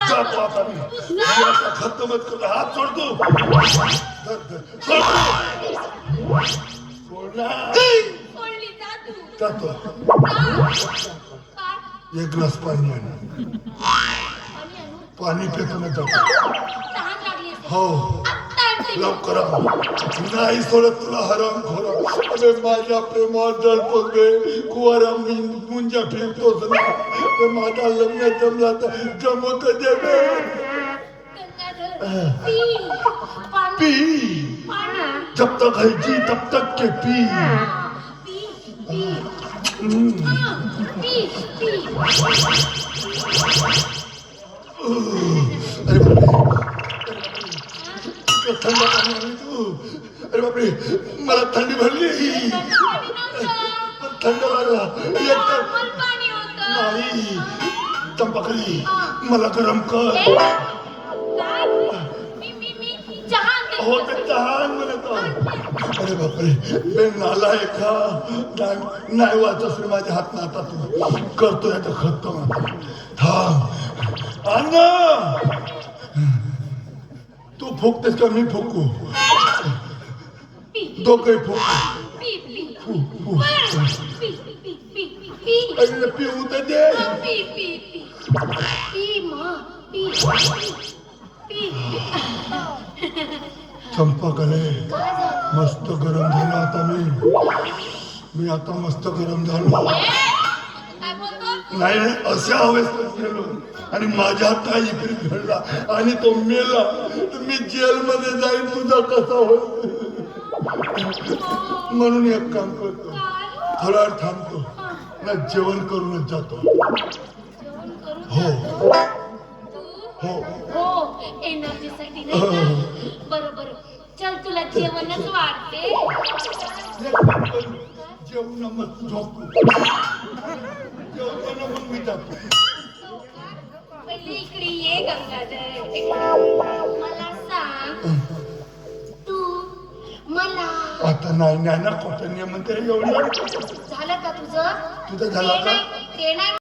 जातो आता मी आता खतमच करतो. हात सोडतो. सोडली जा तू. जातो. काय? एक ग्लास पाणी आण. पाणी आणू? पाणी पितो ना जातो. तहान लागली असेल. हो आत्ता आणते मी. लवकर आ. नाही सोडत तुला हराम खोरा. अबे माझ्या प्रेमात जळतो गे कुवारा मुंजा फिरतोस ना. ते माझा लग्न जमला तर जमवत दे गे. गंगाधर, पी. पाणी. पी पाणी. जब तक है जी तब तक के पी. पी. पी. पी. पी. अरे बापरे थंड पाणी आणली तू. अरे बापरे मला थंडी भरली. थंड लागला एकतर नॉर्मल पाणी होतं. नाही. चंपाकली मला गरम कर. काय? मी चहा आणते. हो ते तहान म्हणतो. अरे बापरे बेन नालाय का नाही वाचस माझ्या हात ना आता तू करतोय आता खतम आता. थांब अण्णा तू फुकतेस का मी फुकू. दोघे फुकू. पी. पी. फू फू. पी. पी. पी. पी. अरे पिऊ तर दे. पी. पी. पी. पी. माँ. पी. पी. चंपाकले मस्त गरम झालो आता मी आता मस्त गरम झालो. काय बोलतो? नाही अशा अवस्थेत गेलो आणि माझ्या हात इकडे घडला आणि तो मेला तर मी जेलमध्ये जाईन तुझा कसा होईल. म्हणून एक काम करतो थोडा वेळ थांबतो ना जेवण करूनच जातो. जेवण करून हो हो हो एनर्जीसाठी नाही का? बरं बरं चल तुला जेवणच वाढते. जेवण मग झोपतो. जेवण मग मी जातो. पहिले इकडे ये गंगाधर. मला सांग तू मला आता नाही ना कोटण्या म्हणते एवढं झालं का तुझं? तुझं झालं का? ते नाही